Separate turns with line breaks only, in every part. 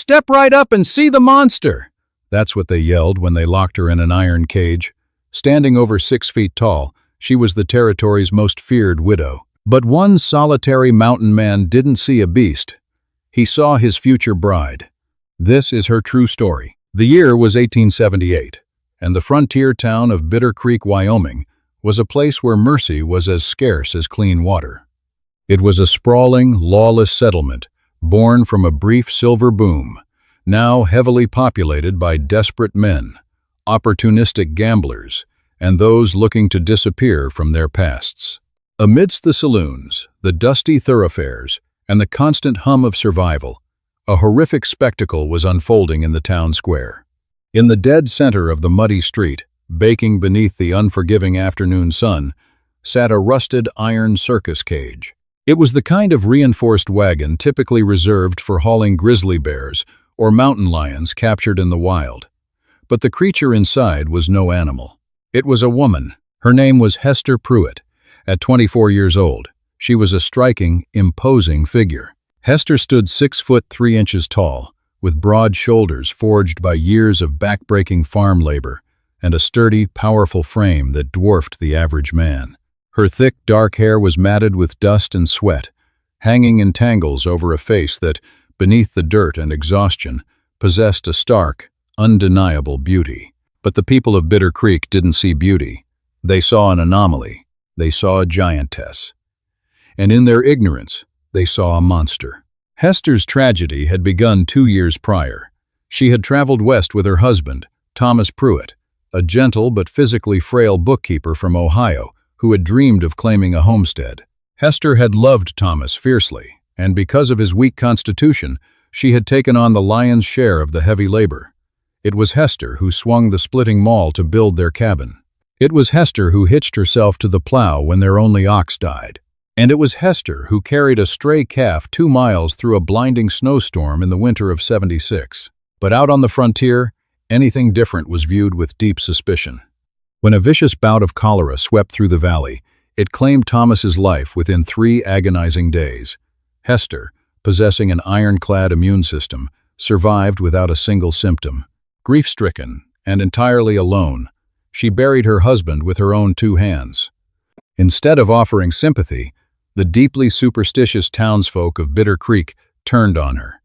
Step right up and see the monster!" That's what they yelled when they locked her in an iron cage. Standing over 6 feet tall, she was the territory's most feared widow. But one solitary mountain man didn't see a beast. He saw his future bride. This is her true story. The year was 1878, and the frontier town of Bitter Creek, Wyoming, was a place where mercy was as scarce as clean water. It was a sprawling, lawless settlement, born from a brief silver boom, now heavily populated by desperate men, opportunistic gamblers, and those looking to disappear from their pasts. Amidst the saloons, the dusty thoroughfares, and the constant hum of survival, a horrific spectacle was unfolding in the town square. In the dead center of the muddy street, baking beneath the unforgiving afternoon sun, sat a rusted iron circus cage. It was the kind of reinforced wagon typically reserved for hauling grizzly bears or mountain lions captured in the wild. But the creature inside was no animal. It was a woman. Her name was Hester Pruitt. At 24 years old, she was a striking, imposing figure. Hester stood 6 foot 3 inches tall, with broad shoulders forged by years of back-breaking farm labor, and a sturdy, powerful frame that dwarfed the average man. Her thick, dark hair was matted with dust and sweat, hanging in tangles over a face that, beneath the dirt and exhaustion, possessed a stark, undeniable beauty. But the people of Bitter Creek didn't see beauty. They saw an anomaly. They saw a giantess. And in their ignorance, they saw a monster. Hester's tragedy had begun 2 years prior. She had traveled west with her husband, Thomas Pruitt, a gentle but physically frail bookkeeper from Ohio who had dreamed of claiming a homestead. Hester had loved Thomas fiercely, and because of his weak constitution, she had taken on the lion's share of the heavy labor. It was Hester who swung the splitting maul to build their cabin. It was Hester who hitched herself to the plow when their only ox died. And it was Hester who carried a stray calf 2 miles through a blinding snowstorm in the winter of '76. But out on the frontier, anything different was viewed with deep suspicion. When a vicious bout of cholera swept through the valley, it claimed Thomas's life within 3 agonizing days. Hester, possessing an ironclad immune system, survived without a single symptom. Grief-stricken and entirely alone, she buried her husband with her own 2 hands. Instead of offering sympathy, the deeply superstitious townsfolk of Bitter Creek turned on her.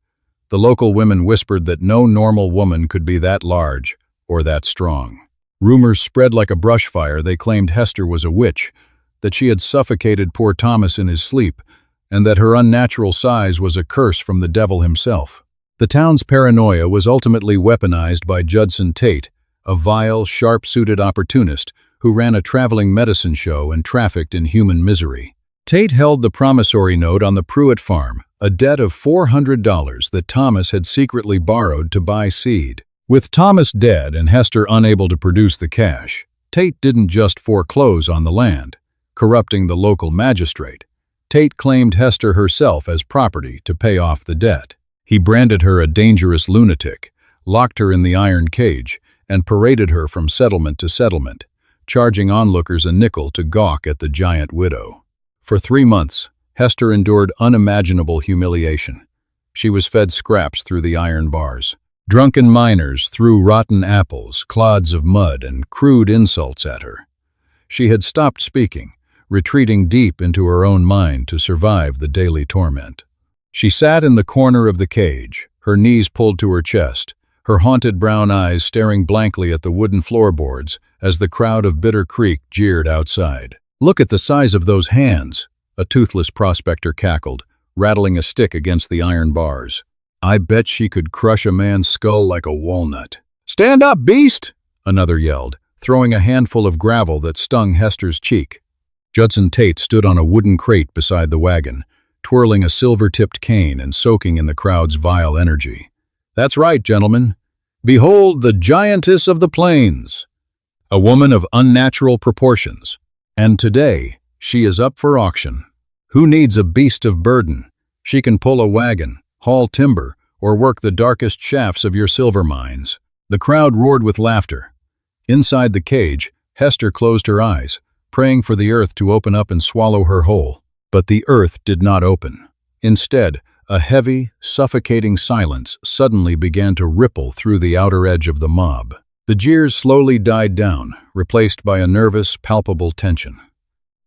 The local women whispered that no normal woman could be that large or that strong. Rumors spread like a brush fire. They claimed Hester was a witch, that she had suffocated poor Thomas in his sleep, and that her unnatural size was a curse from the devil himself. The town's paranoia was ultimately weaponized by Judson Tate, a vile, sharp-suited opportunist who ran a traveling medicine show and trafficked in human misery. Tate held the promissory note on the Pruitt farm, a debt of $400 that Thomas had secretly borrowed to buy seed. With Thomas dead and Hester unable to produce the cash, Tate didn't just foreclose on the land, corrupting the local magistrate. Tate claimed Hester herself as property to pay off the debt. He branded her a dangerous lunatic, locked her in the iron cage, and paraded her from settlement to settlement, charging onlookers a nickel to gawk at the giant widow. For 3 months, Hester endured unimaginable humiliation. She was fed scraps through the iron bars. Drunken miners threw rotten apples, clods of mud, and crude insults at her. She had stopped speaking, retreating deep into her own mind to survive the daily torment. She sat in the corner of the cage, her knees pulled to her chest, her haunted brown eyes staring blankly at the wooden floorboards as the crowd of Bitter Creek jeered outside. "Look at the size of those hands," a toothless prospector cackled, rattling a stick against the iron bars. "I bet she could crush a man's skull like a walnut." "Stand up, beast!" another yelled, throwing a handful of gravel that stung Hester's cheek. Judson Tate stood on a wooden crate beside the wagon, twirling a silver-tipped cane and soaking in the crowd's vile energy. "That's right, gentlemen. Behold the giantess of the plains, a woman of unnatural proportions. And today, she is up for auction. Who needs a beast of burden? She can pull a wagon, haul timber, or work the darkest shafts of your silver mines." The crowd roared with laughter. Inside the cage, Hester closed her eyes, praying for the earth to open up and swallow her whole. But the earth did not open. Instead, A heavy, suffocating silence suddenly began to ripple through the outer edge of the mob. The jeers slowly died down, replaced by a nervous, palpable tension.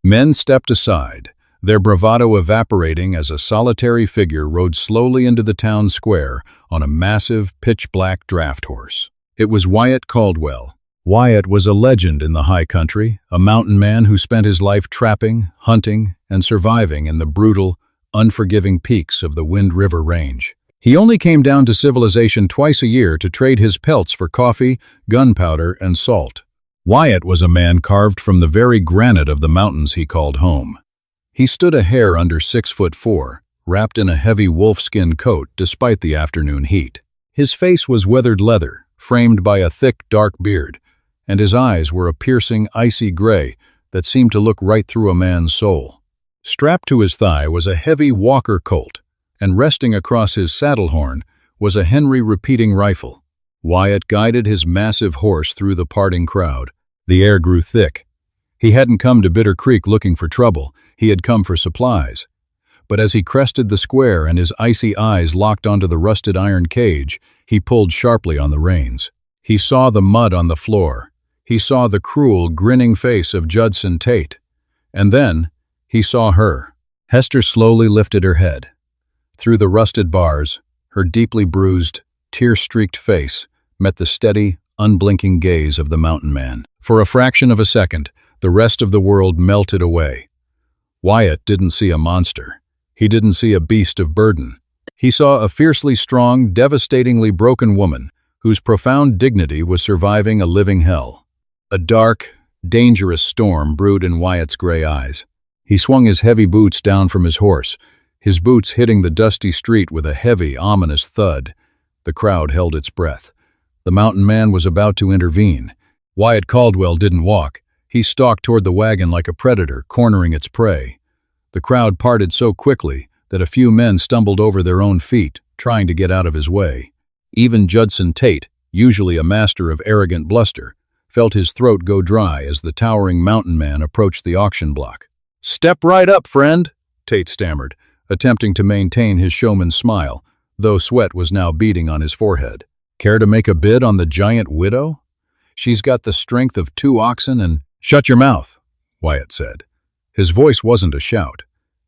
Men stepped aside, their bravado evaporating as a solitary figure rode slowly into the town square on a massive, pitch-black draft horse. It was Wyatt Caldwell. Wyatt was a legend in the high country, a mountain man who spent his life trapping, hunting, and surviving in the brutal, unforgiving peaks of the Wind River Range. He only came down to civilization twice a year to trade his pelts for coffee, gunpowder, and salt. Wyatt was a man carved from the very granite of the mountains he called home. He stood a hair under 6'4", wrapped in a heavy wolfskin coat despite the afternoon heat. His face was weathered leather, framed by a thick, dark beard, and his eyes were a piercing, icy gray that seemed to look right through a man's soul. Strapped to his thigh was a heavy Walker Colt, and resting across his saddle horn was a Henry repeating rifle. Wyatt guided his massive horse through the parting crowd. The air grew thick. He hadn't come to Bitter Creek looking for trouble, he had come for supplies. But as he crested the square and his icy eyes locked onto the rusted iron cage, he pulled sharply on the reins. He saw the mud on the floor. He saw the cruel, grinning face of Judson Tate. And then, he saw her. Hester slowly lifted her head. Through the rusted bars, her deeply bruised, tear-streaked face met the steady, unblinking gaze of the mountain man. For a fraction of a second, the rest of the world melted away. Wyatt didn't see a monster. He didn't see a beast of burden. He saw a fiercely strong, devastatingly broken woman whose profound dignity was surviving a living hell. A dark, dangerous storm brewed in Wyatt's gray eyes. He swung his heavy boots down from his horse, his boots hitting the dusty street with a heavy, ominous thud. The crowd held its breath. The mountain man was about to intervene. Wyatt Caldwell didn't walk. He stalked toward the wagon like a predator, cornering its prey. The crowd parted so quickly that a few men stumbled over their own feet, trying to get out of his way. Even Judson Tate, usually a master of arrogant bluster, felt his throat go dry as the towering mountain man approached the auction block. "Step right up, friend," Tate stammered, attempting to maintain his showman's smile, though sweat was now beading on his forehead. "Care to make a bid on the giant widow? She's got the strength of 2 oxen and—" "Shut your mouth," Wyatt said. His voice wasn't a shout.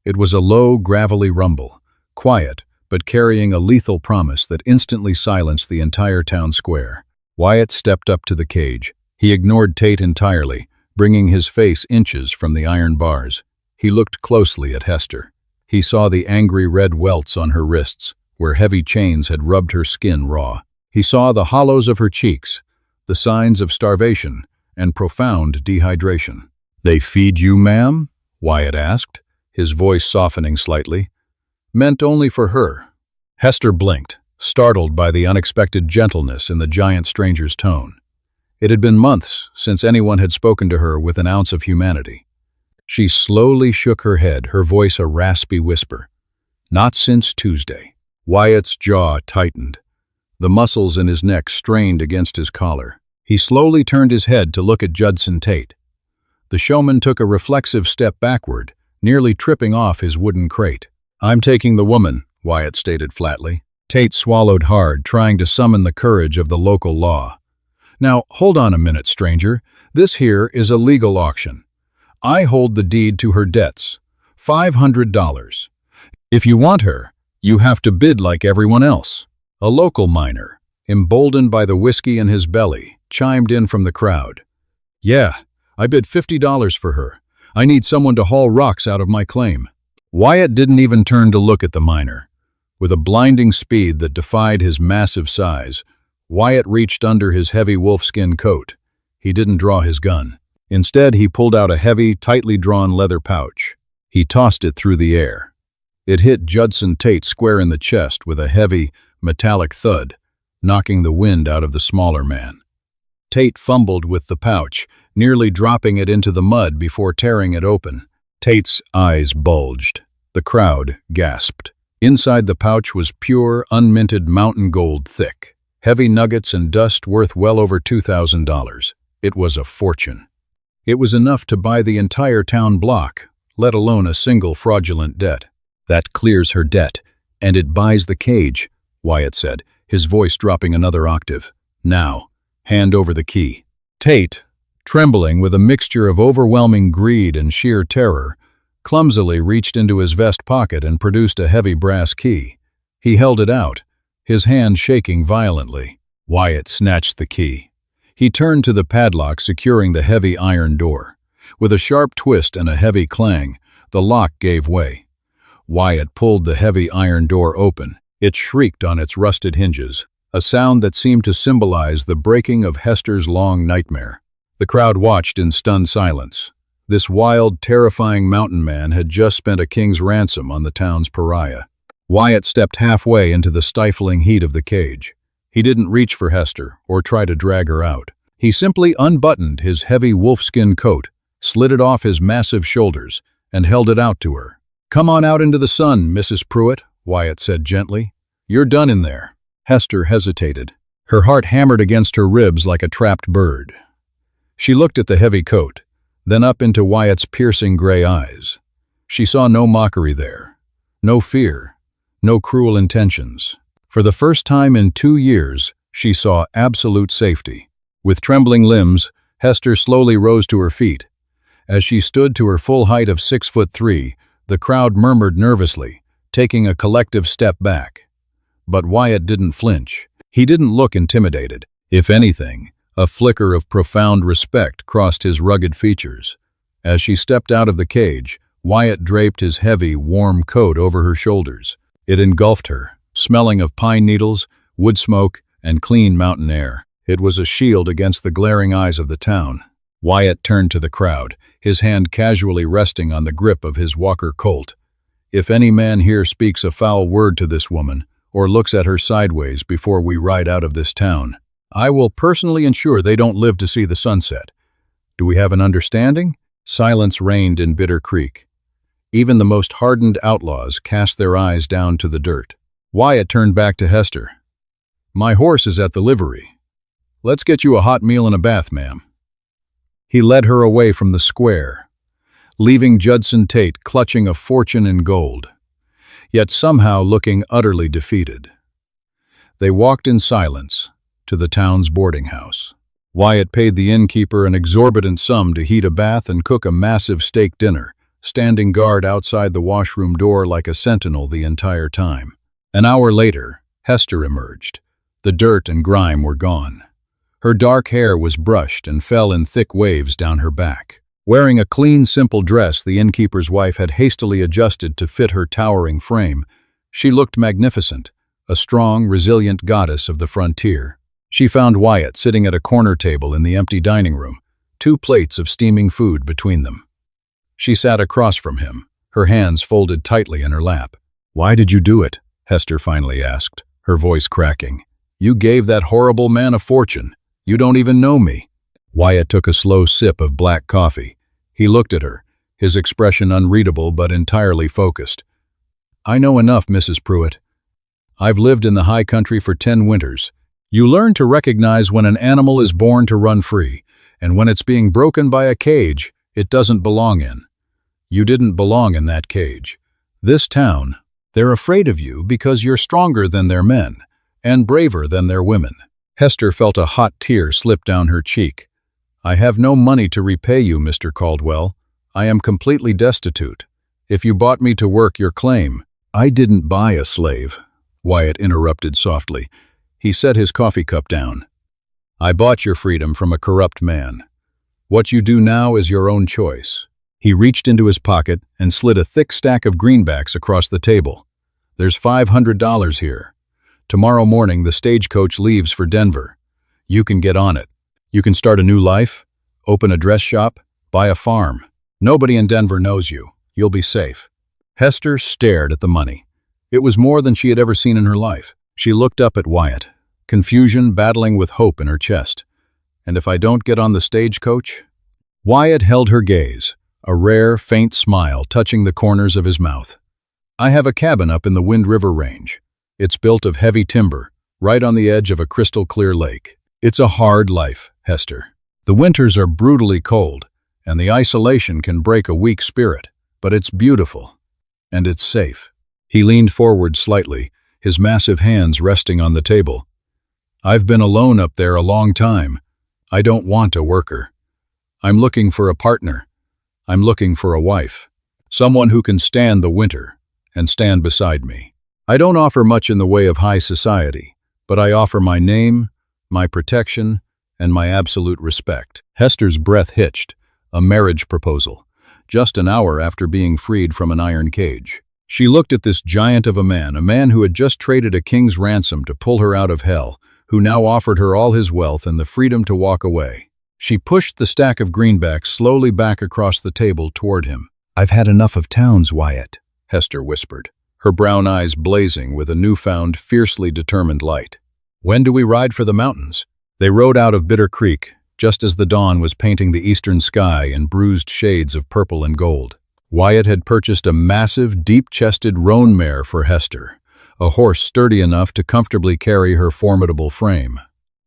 It was a low, gravelly rumble, quiet, but carrying a lethal promise that instantly silenced the entire town square. Wyatt stepped up to the cage. He ignored Tate entirely, bringing his face inches from the iron bars. He looked closely at Hester. He saw the angry red welts on her wrists, where heavy chains had rubbed her skin raw. He saw the hollows of her cheeks, the signs of starvation and profound dehydration. "They feed you, ma'am?" Wyatt asked, his voice softening slightly. "Meant only for her." Hester blinked, startled by the unexpected gentleness in the giant stranger's tone. It had been months since anyone had spoken to her with an ounce of humanity. She slowly shook her head, her voice a raspy whisper. "Not since Tuesday." Wyatt's jaw tightened. The muscles in his neck strained against his collar. He slowly turned his head to look at Judson Tate. The showman took a reflexive step backward, nearly tripping off his wooden crate. "I'm taking the woman," Wyatt stated flatly. Tate swallowed hard, trying to summon the courage of the local law. "Now, hold on a minute, stranger. This here is a legal auction. I hold the deed to her debts. $500. If you want her, you have to bid like everyone else." A local miner, emboldened by the whiskey in his belly, chimed in from the crowd. "Yeah, I bid $50 for her. I need someone to haul rocks out of my claim." Wyatt didn't even turn to look at the miner. With a blinding speed that defied his massive size, Wyatt reached under his heavy wolfskin coat. He didn't draw his gun. Instead, he pulled out a heavy, tightly drawn leather pouch. He tossed it through the air. It hit Judson Tate square in the chest with a heavy, metallic thud, knocking the wind out of the smaller man. Tate fumbled with the pouch, nearly dropping it into the mud before tearing it open. Tate's eyes bulged. The crowd gasped. Inside the pouch was pure, unminted mountain gold thick. Heavy nuggets and dust worth well over $2,000. It was a fortune. It was enough to buy the entire town block, let alone a single fraudulent debt. "That clears her debt," "And it buys the cage," Wyatt said, his voice dropping another octave. "Now, hand over the key." Tate, trembling with a mixture of overwhelming greed and sheer terror, clumsily reached into his vest pocket and produced a heavy brass key. He held it out, his hand shaking violently. Wyatt snatched the key. He turned to the padlock securing the heavy iron door. With a sharp twist and a heavy clang, the lock gave way. Wyatt pulled the heavy iron door open. It shrieked on its rusted hinges, a sound that seemed to symbolize the breaking of Hester's long nightmare. The crowd watched in stunned silence. This wild, terrifying mountain man had just spent a king's ransom on the town's pariah. Wyatt stepped halfway into the stifling heat of the cage. He didn't reach for Hester or try to drag her out. He simply unbuttoned his heavy wolfskin coat, slid it off his massive shoulders, and held it out to her. "Come on out into the sun, Mrs. Pruitt," Wyatt said gently. "You're done in there." Hester hesitated. Her heart hammered against her ribs like a trapped bird. She looked at the heavy coat, then up into Wyatt's piercing gray eyes. She saw no mockery there, no fear, no cruel intentions. For the first time in 2 years, she saw absolute safety. With trembling limbs, Hester slowly rose to her feet. As she stood to her full height of 6'3", the crowd murmured nervously, taking a collective step back. But Wyatt didn't flinch. He didn't look intimidated. If anything, a flicker of profound respect crossed his rugged features. As she stepped out of the cage, Wyatt draped his heavy, warm coat over her shoulders. It engulfed her, smelling of pine needles, wood smoke, and clean mountain air. It was a shield against the glaring eyes of the town. Wyatt turned to the crowd, his hand casually resting on the grip of his Walker Colt. "If any man here speaks a foul word to this woman, or looks at her sideways before we ride out of this town, I will personally ensure they don't live to see the sunset. Do we have an understanding?" Silence reigned in Bitter Creek. Even the most hardened outlaws cast their eyes down to the dirt. Wyatt turned back to Hester. "My horse is at the livery. Let's get you a hot meal and a bath, ma'am." He led her away from the square, leaving Judson Tate clutching a fortune in gold, yet somehow looking utterly defeated. They walked in silence to the town's boarding house. Wyatt paid the innkeeper an exorbitant sum to heat a bath and cook a massive steak dinner, standing guard outside the washroom door like a sentinel the entire time. An hour later, Hester emerged. The dirt and grime were gone. Her dark hair was brushed and fell in thick waves down her back. Wearing a clean, simple dress the innkeeper's wife had hastily adjusted to fit her towering frame, she looked magnificent, a strong, resilient goddess of the frontier. She found Wyatt sitting at a corner table in the empty dining room, 2 plates of steaming food between them. She sat across from him, her hands folded tightly in her lap. "Why did you do it?" Hester finally asked, her voice cracking. "You gave that horrible man a fortune. You don't even know me." Wyatt took a slow sip of black coffee. He looked at her, his expression unreadable but entirely focused. "I know enough, Mrs. Pruitt. I've lived in the high country for 10 winters. You learn to recognize when an animal is born to run free, and when it's being broken by a cage it doesn't belong in. You didn't belong in that cage. This town, they're afraid of you because you're stronger than their men, and braver than their women." Hester felt a hot tear slip down her cheek. "I have no money to repay you, Mr. Caldwell. I am completely destitute. If you bought me to work your claim—" "I didn't buy a slave," Wyatt interrupted softly. He set his coffee cup down. "I bought your freedom from a corrupt man. What you do now is your own choice." He reached into his pocket and slid a thick stack of greenbacks across the table. "There's $500 here. Tomorrow morning the stagecoach leaves for Denver. You can get on it. You can start a new life, open a dress shop, buy a farm. Nobody in Denver knows you. You'll be safe." Hester stared at the money. It was more than she had ever seen in her life. She looked up at Wyatt, confusion battling with hope in her chest. "And if I don't get on the stagecoach?" Wyatt held her gaze, a rare, faint smile touching the corners of his mouth. "I have a cabin up in the Wind River Range. It's built of heavy timber, right on the edge of a crystal-clear lake. It's a hard life, Hester. The winters are brutally cold, and the isolation can break a weak spirit, but it's beautiful, and it's safe." He leaned forward slightly, his massive hands resting on the table. "I've been alone up there a long time. I don't want a worker. I'm looking for a partner. I'm looking for a wife. Someone who can stand the winter and stand beside me. I don't offer much in the way of high society, but I offer my name, my protection, and my absolute respect." Hester's breath hitched. A marriage proposal, just an hour after being freed from an iron cage. She looked at this giant of a man who had just traded a king's ransom to pull her out of hell, who now offered her all his wealth and the freedom to walk away. She pushed the stack of greenbacks slowly back across the table toward him. "I've had enough of towns, Wyatt," Hester whispered, her brown eyes blazing with a newfound, fiercely determined light. "When do we ride for the mountains?" They rode out of Bitter Creek, just as the dawn was painting the eastern sky in bruised shades of purple and gold. Wyatt had purchased a massive, deep-chested roan mare for Hester, a horse sturdy enough to comfortably carry her formidable frame.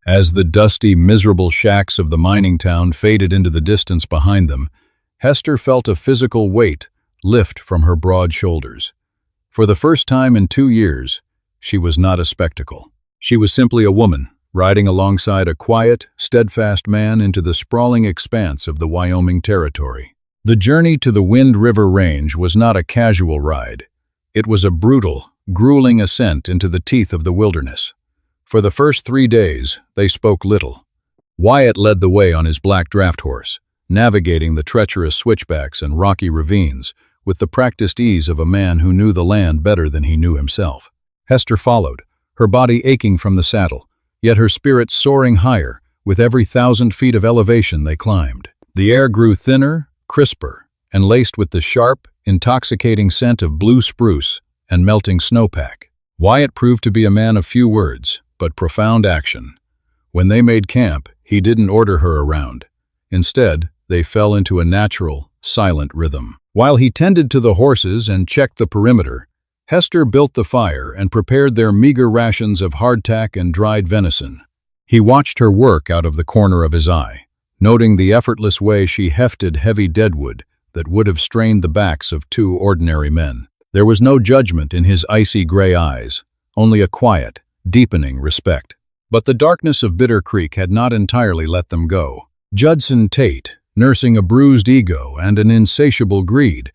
As the dusty, miserable shacks of the mining town faded into the distance behind them, Hester felt a physical weight lift from her broad shoulders. For the first time in 2 years, she was not a spectacle. She was simply a woman, riding alongside a quiet, steadfast man into the sprawling expanse of the Wyoming Territory. The journey to the Wind River Range was not a casual ride. It was a brutal, grueling ascent into the teeth of the wilderness. For the first 3 days, they spoke little. Wyatt led the way on his black draft horse, navigating the treacherous switchbacks and rocky ravines with the practiced ease of a man who knew the land better than he knew himself. Hester followed, her body aching from the saddle, yet her spirit soaring higher with every 1,000 feet of elevation they climbed. The air grew thinner, crisper, and laced with the sharp, intoxicating scent of blue spruce and melting snowpack. Wyatt proved to be a man of few words, but profound action. When they made camp, he didn't order her around. Instead, they fell into a natural, silent rhythm. While he tended to the horses and checked the perimeter, Hester built the fire and prepared their meager rations of hardtack and dried venison. He watched her work out of the corner of his eye, noting the effortless way she hefted heavy deadwood that would have strained the backs of 2 ordinary men. There was no judgment in his icy gray eyes, only a quiet, deepening respect. But the darkness of Bitter Creek had not entirely let them go. Judson Tate, nursing a bruised ego and an insatiable greed,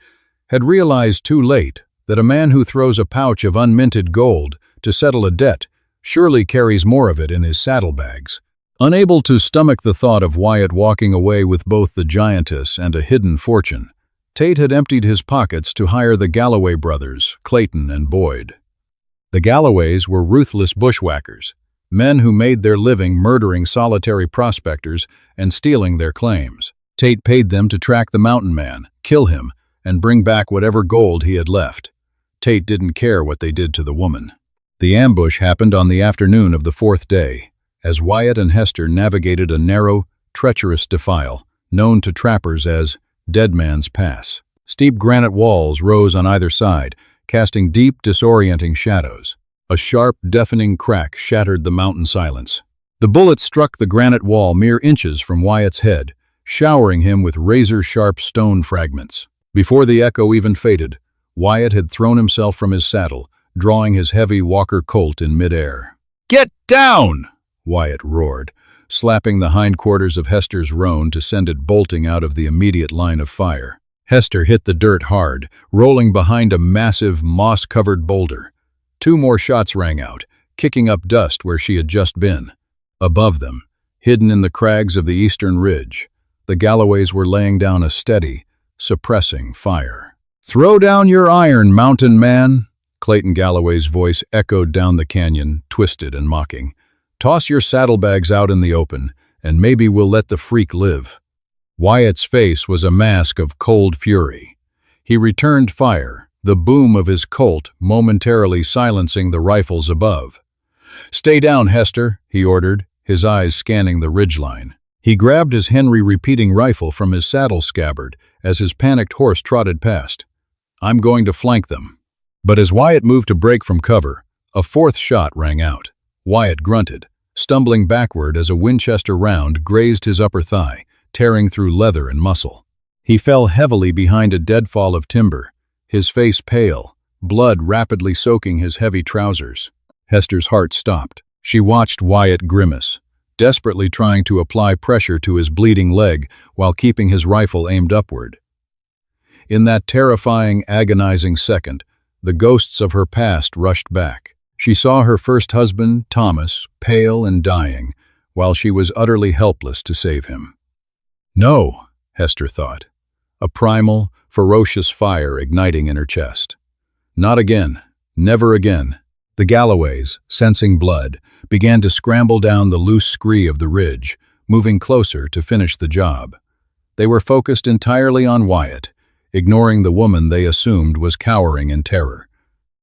had realized too late that a man who throws a pouch of unminted gold to settle a debt surely carries more of it in his saddlebags. Unable to stomach the thought of Wyatt walking away with both the giantess and a hidden fortune, Tate had emptied his pockets to hire the Galloway brothers, Clayton and Boyd. The Galloways were ruthless bushwhackers, men who made their living murdering solitary prospectors and stealing their claims. Tate paid them to track the mountain man, kill him, and bring back whatever gold he had left. Tate didn't care what they did to the woman. The ambush happened on the afternoon of the 4th day, as Wyatt and Hester navigated a narrow, treacherous defile, known to trappers as Dead Man's Pass. Steep granite walls rose on either side, casting deep, disorienting shadows. A sharp, deafening crack shattered the mountain silence. The bullet struck the granite wall mere inches from Wyatt's head, showering him with razor-sharp stone fragments. Before the echo even faded, Wyatt had thrown himself from his saddle, drawing his heavy Walker Colt in midair. "Get down!" Wyatt roared, slapping the hindquarters of Hester's roan to send it bolting out of the immediate line of fire. Hester hit the dirt hard, rolling behind a massive, moss-covered boulder. 2 more shots rang out, kicking up dust where she had just been. Above them, hidden in the crags of the eastern ridge, the Galloways were laying down a steady, suppressing fire. "Throw down your iron, mountain man!" Clayton Galloway's voice echoed down the canyon, twisted and mocking. "Toss your saddlebags out in the open, and maybe we'll let the freak live." Wyatt's face was a mask of cold fury. He returned fire, the boom of his Colt momentarily silencing the rifles above. "Stay down, Hester," he ordered, his eyes scanning the ridgeline. He grabbed his Henry repeating rifle from his saddle scabbard as his panicked horse trotted past. "I'm going to flank them." But as Wyatt moved to break from cover, a 4th shot rang out. Wyatt grunted, stumbling backward as a Winchester round grazed his upper thigh, tearing through leather and muscle. He fell heavily behind a deadfall of timber, his face pale, blood rapidly soaking his heavy trousers. Hester's heart stopped. She watched Wyatt grimace, desperately trying to apply pressure to his bleeding leg while keeping his rifle aimed upward. In that terrifying, agonizing second, the ghosts of her past rushed back. She saw her first husband, Thomas, pale and dying, while she was utterly helpless to save him. No, Hester thought, a primal, ferocious fire igniting in her chest. Not again, never again. The Galloways, sensing blood, began to scramble down the loose scree of the ridge, moving closer to finish the job. They were focused entirely on Wyatt, ignoring the woman they assumed was cowering in terror.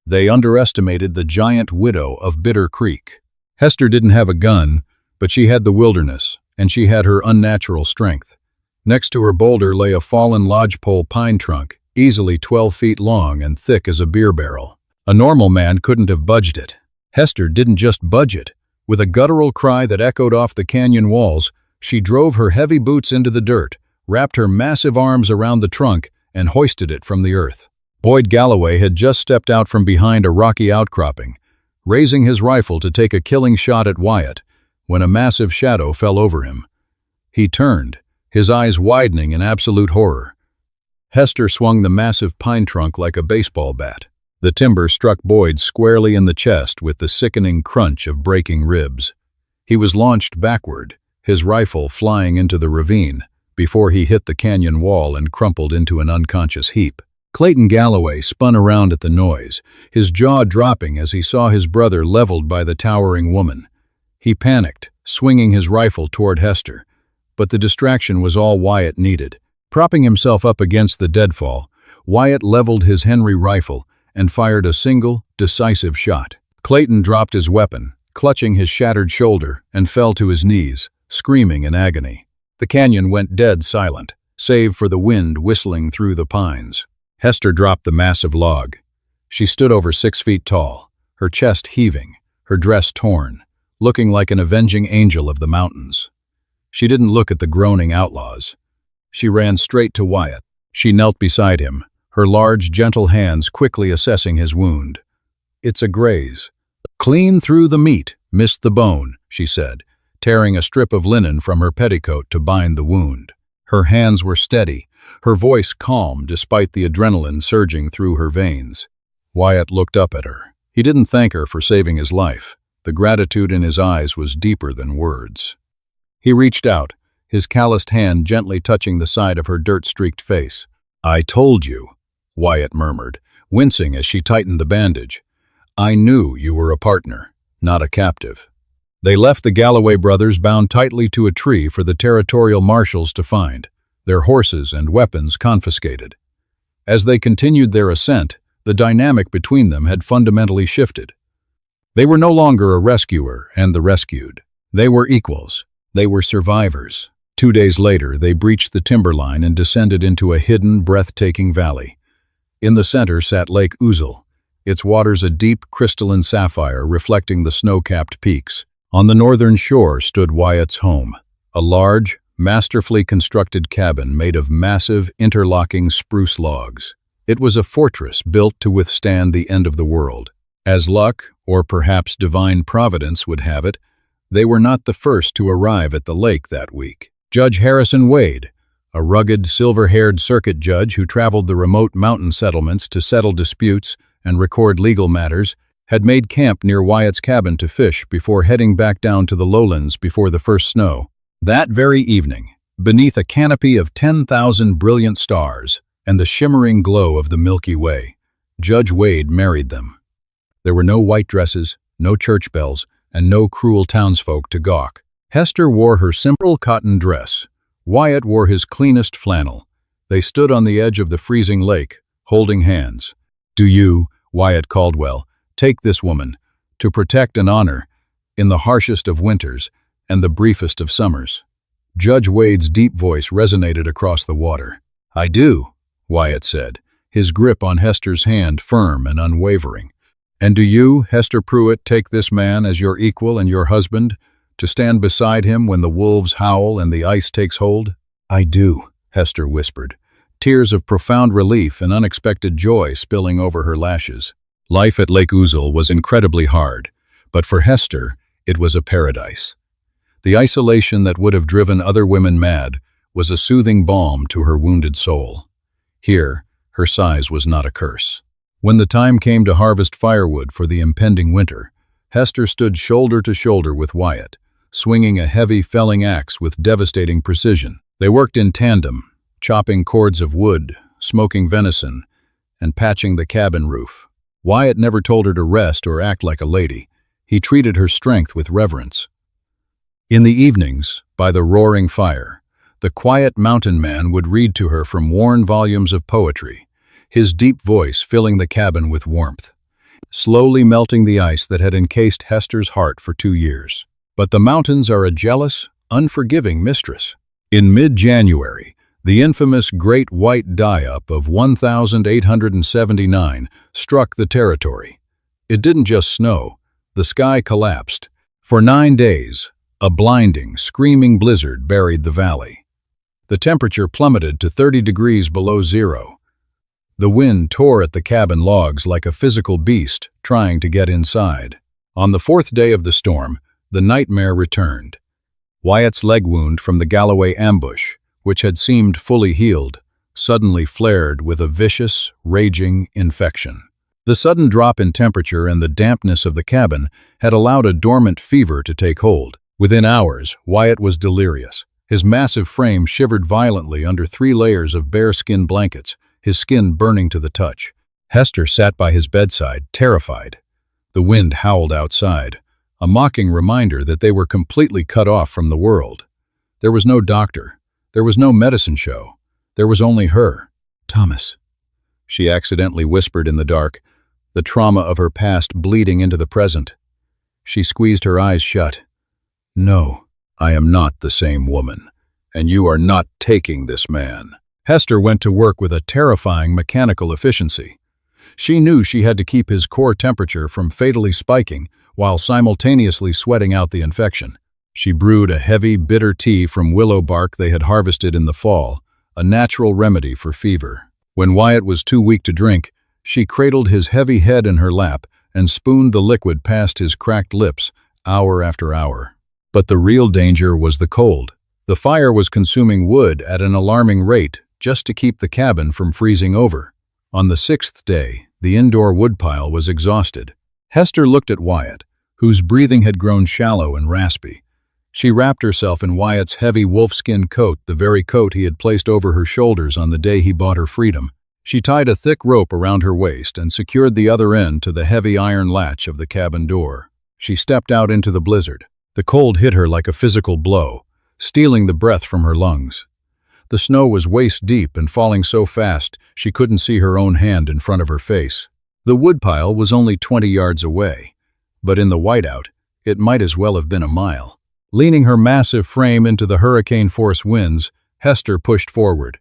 They underestimated the giant widow of Bitter Creek. Hester didn't have a gun, but she had the wilderness, and she had her unnatural strength. Next to her boulder lay a fallen lodgepole pine trunk, easily 12 feet long and thick as a beer barrel. A normal man couldn't have budged it. Hester didn't just budge it. With a guttural cry that echoed off the canyon walls, she drove her heavy boots into the dirt, wrapped her massive arms around the trunk, and hoisted it from the earth. Boyd Galloway had just stepped out from behind a rocky outcropping, raising his rifle to take a killing shot at Wyatt, when a massive shadow fell over him. He turned, his eyes widening in absolute horror. Hester swung the massive pine trunk like a baseball bat. The timber struck Boyd squarely in the chest with the sickening crunch of breaking ribs. He was launched backward, his rifle flying into the ravine, before he hit the canyon wall and crumpled into an unconscious heap. Clayton Galloway spun around at the noise, his jaw dropping as he saw his brother leveled by the towering woman. He panicked, swinging his rifle toward Hester, but the distraction was all Wyatt needed. Propping himself up against the deadfall, Wyatt leveled his Henry rifle and fired a single, decisive shot. Clayton dropped his weapon, clutching his shattered shoulder, and fell to his knees, screaming in agony. The canyon went dead silent, save for the wind whistling through the pines. Hester dropped the massive log. She stood over 6 feet tall, her chest heaving, her dress torn, looking like an avenging angel of the mountains. She didn't look at the groaning outlaws. She ran straight to Wyatt. She knelt beside him, her large, gentle hands quickly assessing his wound. "It's a graze. Clean through the meat, missed the bone," she said, tearing a strip of linen from her petticoat to bind the wound. Her hands were steady, her voice calm despite the adrenaline surging through her veins. Wyatt looked up at her. He didn't thank her for saving his life. The gratitude in his eyes was deeper than words. He reached out, his calloused hand gently touching the side of her dirt-streaked face. "I told you," Wyatt murmured, wincing as she tightened the bandage. "I knew you were a partner, not a captive." They left the Galloway brothers bound tightly to a tree for the territorial marshals to find, their horses and weapons confiscated. As they continued their ascent, the dynamic between them had fundamentally shifted. They were no longer a rescuer and the rescued. They were equals. They were survivors. 2 days later, they breached the timberline and descended into a hidden, breathtaking valley. In the center sat Lake Ouzel, its waters a deep, crystalline sapphire reflecting the snow-capped peaks. On the northern shore stood Wyatt's home, a large, masterfully constructed cabin made of massive, interlocking spruce logs. It was a fortress built to withstand the end of the world. As luck, or perhaps divine providence would have it, they were not the first to arrive at the lake that week. Judge Harrison Wade, a rugged, silver-haired circuit judge who traveled the remote mountain settlements to settle disputes and record legal matters, had made camp near Wyatt's cabin to fish before heading back down to the lowlands before the first snow. That very evening, beneath a canopy of 10,000 brilliant stars and the shimmering glow of the Milky Way, Judge Wade married them. There were no white dresses, no church bells, and no cruel townsfolk to gawk. Hester wore her simple cotton dress. Wyatt wore his cleanest flannel. They stood on the edge of the freezing lake, holding hands. "Do you, Wyatt Caldwell, take this woman, to protect and honor, in the harshest of winters and the briefest of summers?" Judge Wade's deep voice resonated across the water. "I do," Wyatt said, his grip on Hester's hand firm and unwavering. "And do you, Hester Pruitt, take this man as your equal and your husband, to stand beside him when the wolves howl and the ice takes hold?" "I do," Hester whispered, tears of profound relief and unexpected joy spilling over her lashes. Life at Lake Ouzel was incredibly hard, but for Hester, it was a paradise. The isolation that would have driven other women mad was a soothing balm to her wounded soul. Here, her size was not a curse. When the time came to harvest firewood for the impending winter, Hester stood shoulder to shoulder with Wyatt, swinging a heavy felling axe with devastating precision. They worked in tandem, chopping cords of wood, smoking venison, and patching the cabin roof. Wyatt never told her to rest or act like a lady. He treated her strength with reverence. In the evenings, by the roaring fire, the quiet mountain man would read to her from worn volumes of poetry, his deep voice filling the cabin with warmth, slowly melting the ice that had encased Hester's heart for 2 years. But the mountains are a jealous, unforgiving mistress. In mid-January, the infamous Great White Die-Up of 1879 struck the territory. It didn't just snow, the sky collapsed. For 9 days, a blinding, screaming blizzard buried the valley. The temperature plummeted to 30 degrees below zero. The wind tore at the cabin logs like a physical beast trying to get inside. On the 4th day of the storm, the nightmare returned. Wyatt's leg wound from the Galloway ambush, which had seemed fully healed, suddenly flared with a vicious, raging infection. The sudden drop in temperature and the dampness of the cabin had allowed a dormant fever to take hold. Within hours, Wyatt was delirious. His massive frame shivered violently under 3 layers of bearskin blankets, his skin burning to the touch. Hester sat by his bedside, terrified. The wind howled outside, a mocking reminder that they were completely cut off from the world. There was no doctor. There was no medicine show. There was only her. "Thomas," she accidentally whispered in the dark, the trauma of her past bleeding into the present. She squeezed her eyes shut. "No, I am not the same woman, and you are not taking this man." Hester went to work with a terrifying mechanical efficiency. She knew she had to keep his core temperature from fatally spiking while simultaneously sweating out the infection. She brewed a heavy, bitter tea from willow bark they had harvested in the fall, a natural remedy for fever. When Wyatt was too weak to drink, she cradled his heavy head in her lap and spooned the liquid past his cracked lips, hour after hour. But the real danger was the cold. The fire was consuming wood at an alarming rate just to keep the cabin from freezing over. On the 6th day, the indoor woodpile was exhausted. Hester looked at Wyatt, whose breathing had grown shallow and raspy. She wrapped herself in Wyatt's heavy wolfskin coat, the very coat he had placed over her shoulders on the day he bought her freedom. She tied a thick rope around her waist and secured the other end to the heavy iron latch of the cabin door. She stepped out into the blizzard. The cold hit her like a physical blow, stealing the breath from her lungs. The snow was waist-deep and falling so fast she couldn't see her own hand in front of her face. The woodpile was only 20 yards away, but in the whiteout, it might as well have been a mile. Leaning her massive frame into the hurricane-force winds, Hester pushed forward.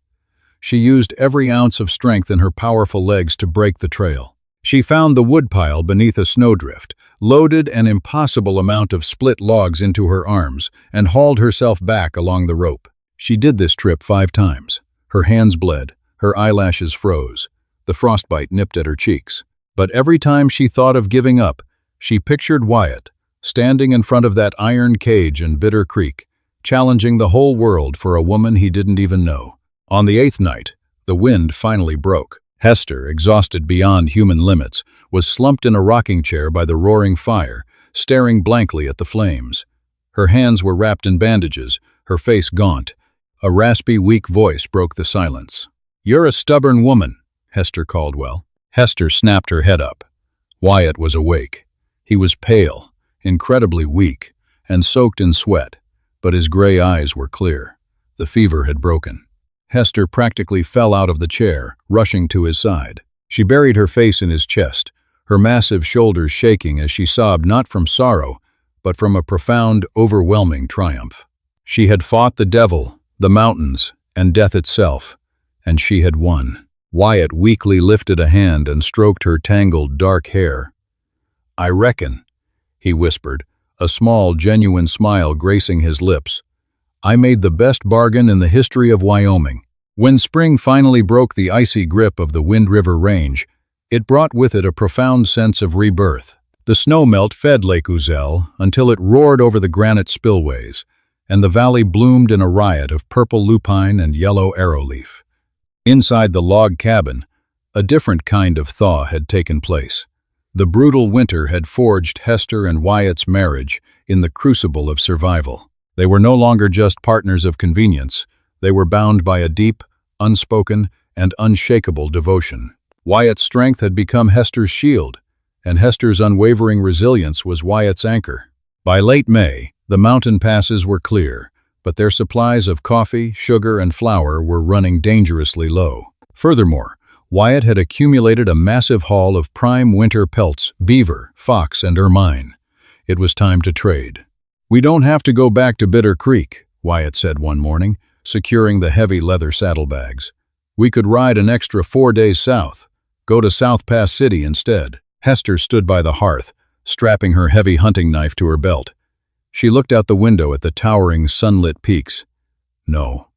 She used every ounce of strength in her powerful legs to break the trail. She found the woodpile beneath a snowdrift, loaded an impossible amount of split logs into her arms, and hauled herself back along the rope. She did this trip 5 times. Her hands bled, her eyelashes froze, the frostbite nipped at her cheeks. But every time she thought of giving up, she pictured Wyatt, standing in front of that iron cage in Bitter Creek, challenging the whole world for a woman he didn't even know. On the 8th night, the wind finally broke. Hester, exhausted beyond human limits, was slumped in a rocking chair by the roaring fire, staring blankly at the flames. Her hands were wrapped in bandages, her face gaunt. A raspy, weak voice broke the silence. "You're a stubborn woman," Hester Caldwell. Hester snapped her head up. Wyatt was awake. He was pale, incredibly weak, and soaked in sweat, but his gray eyes were clear. The fever had broken. Hester practically fell out of the chair, rushing to his side. She buried her face in his chest, her massive shoulders shaking as she sobbed not from sorrow, but from a profound, overwhelming triumph. She had fought the devil, the mountains, and death itself, and she had won. Wyatt weakly lifted a hand and stroked her tangled, dark hair. "I reckon," he whispered, a small, genuine smile gracing his lips, "I made the best bargain in the history of Wyoming." When spring finally broke the icy grip of the Wind River Range, it brought with it a profound sense of rebirth. The snowmelt fed Lake Uzel until it roared over the granite spillways, and the valley bloomed in a riot of purple lupine and yellow arrowleaf. Inside the log cabin, a different kind of thaw had taken place. The brutal winter had forged Hester and Wyatt's marriage in the crucible of survival. They were no longer just partners of convenience. They were bound by a deep, unspoken, and unshakable devotion. Wyatt's strength had become Hester's shield, and Hester's unwavering resilience was Wyatt's anchor. By late May, the mountain passes were clear, but their supplies of coffee, sugar, and flour were running dangerously low. Furthermore, Wyatt had accumulated a massive haul of prime winter pelts, beaver, fox, and ermine. It was time to trade. "We don't have to go back to Bitter Creek," Wyatt said one morning, securing the heavy leather saddlebags. "We could ride an extra 4 days south, go to South Pass City instead." Hester stood by the hearth, strapping her heavy hunting knife to her belt. She looked out the window at the towering, sunlit peaks. "No.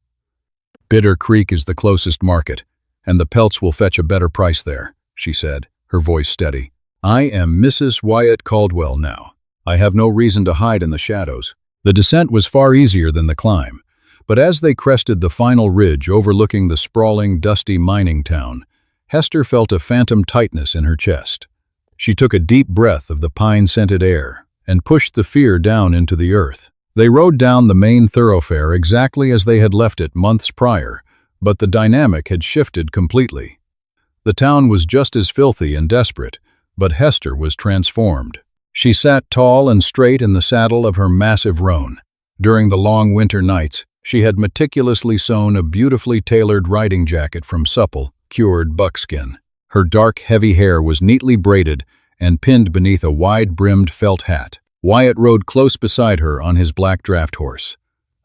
Bitter Creek is the closest market, and the pelts will fetch a better price there," she said, her voice steady. "I am Mrs. Wyatt Caldwell now. I have no reason to hide in the shadows." The descent was far easier than the climb, but as they crested the final ridge overlooking the sprawling, dusty mining town, Hester felt a phantom tightness in her chest. She took a deep breath of the pine-scented air and pushed the fear down into the earth. They rode down the main thoroughfare exactly as they had left it months prior, but the dynamic had shifted completely. The town was just as filthy and desperate, but Hester was transformed. She sat tall and straight in the saddle of her massive roan. During the long winter nights, she had meticulously sewn a beautifully tailored riding jacket from supple, cured buckskin. Her dark, heavy hair was neatly braided and pinned beneath a wide-brimmed felt hat. Wyatt rode close beside her on his black draft horse,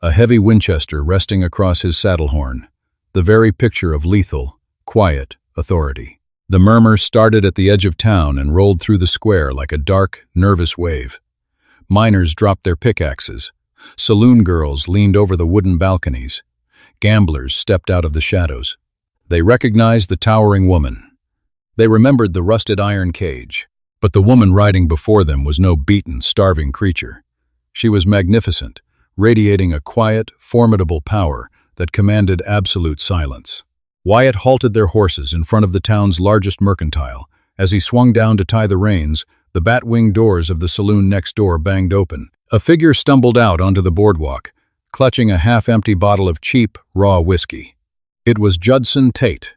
a heavy Winchester resting across his saddle horn, the very picture of lethal, quiet authority. The murmur started at the edge of town and rolled through the square like a dark, nervous wave. Miners dropped their pickaxes. Saloon girls leaned over the wooden balconies. Gamblers stepped out of the shadows. They recognized the towering woman. They remembered the rusted iron cage, but the woman riding before them was no beaten, starving creature. She was magnificent, radiating a quiet, formidable power that commanded absolute silence. Wyatt halted their horses in front of the town's largest mercantile. As he swung down to tie the reins, the bat-wing doors of the saloon next door banged open. A figure stumbled out onto the boardwalk, clutching a half-empty bottle of cheap, raw whiskey. It was Judson Tate.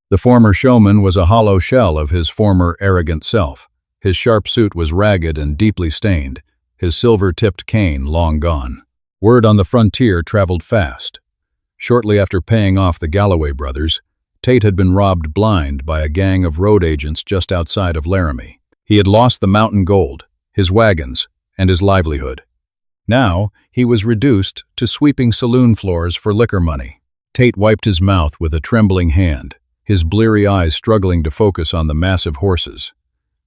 The former showman was a hollow shell of his former arrogant self. His sharp suit was ragged and deeply stained, his silver-tipped cane long gone. Word on the frontier traveled fast. Shortly after paying off the Galloway brothers, Tate had been robbed blind by a gang of road agents just outside of Laramie. He had lost the mountain gold, his wagons, and his livelihood. Now, he was reduced to sweeping saloon floors for liquor money. Tate wiped his mouth with a trembling hand, his bleary eyes struggling to focus on the massive horses.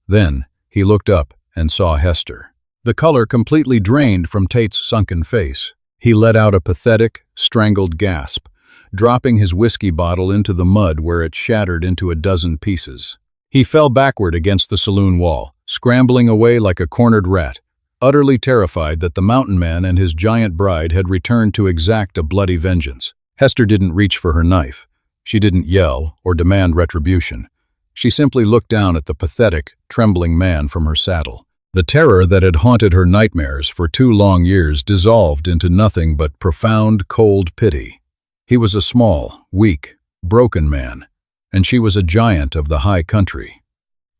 Then, he looked up and saw Hester. The color completely drained from Tate's sunken face. He let out a pathetic, strangled gasp, dropping his whiskey bottle into the mud where it shattered into a dozen pieces. He fell backward against the saloon wall, scrambling away like a cornered rat, utterly terrified that the mountain man and his giant bride had returned to exact a bloody vengeance. Hester didn't reach for her knife. She didn't yell or demand retribution. She simply looked down at the pathetic, trembling man from her saddle. The terror that had haunted her nightmares for 2 long years dissolved into nothing but profound, cold pity. He was a small, weak, broken man, and she was a giant of the high country.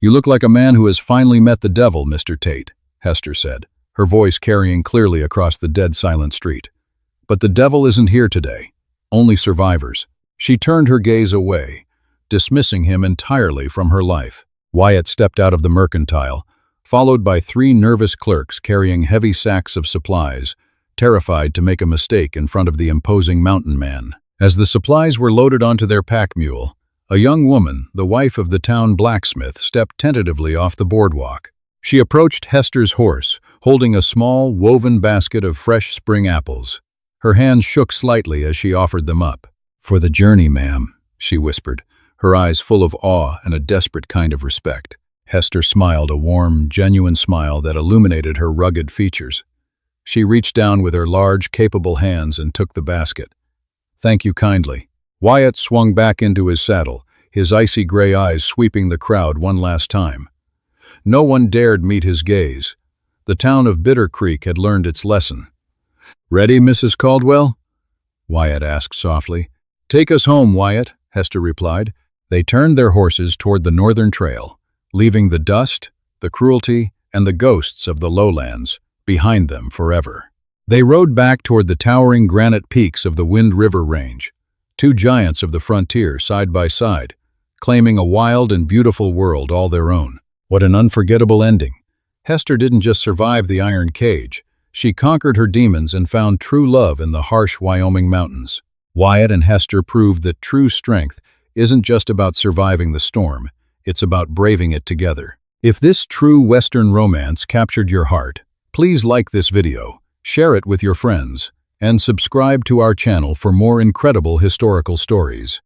"You look like a man who has finally met the devil, Mr. Tate," Hester said, her voice carrying clearly across the dead silent street. "But the devil isn't here today. Only survivors." She turned her gaze away, dismissing him entirely from her life. Wyatt stepped out of the mercantile, followed by 3 nervous clerks carrying heavy sacks of supplies, terrified to make a mistake in front of the imposing mountain man. As the supplies were loaded onto their pack mule, a young woman, the wife of the town blacksmith, stepped tentatively off the boardwalk. She approached Hester's horse, holding a small, woven basket of fresh spring apples. Her hands shook slightly as she offered them up. "For the journey, ma'am," she whispered, her eyes full of awe and a desperate kind of respect. Hester smiled, a warm, genuine smile that illuminated her rugged features. She reached down with her large, capable hands and took the basket. "Thank you kindly." Wyatt swung back into his saddle, his icy gray eyes sweeping the crowd one last time. No one dared meet his gaze. The town of Bitter Creek had learned its lesson. "Ready, Mrs. Caldwell?" Wyatt asked softly. "Take us home, Wyatt," Hester replied. They turned their horses toward the northern trail, leaving the dust, the cruelty, and the ghosts of the lowlands behind them forever. They rode back toward the towering granite peaks of the Wind River Range, two giants of the frontier side by side, claiming a wild and beautiful world all their own. What an unforgettable ending. Hester didn't just survive the iron cage. She conquered her demons and found true love in the harsh Wyoming mountains. Wyatt and Hester proved that true strength isn't just about surviving the storm, it's about braving it together. If this true Western romance captured your heart, please like this video, share it with your friends, and subscribe to our channel for more incredible historical stories.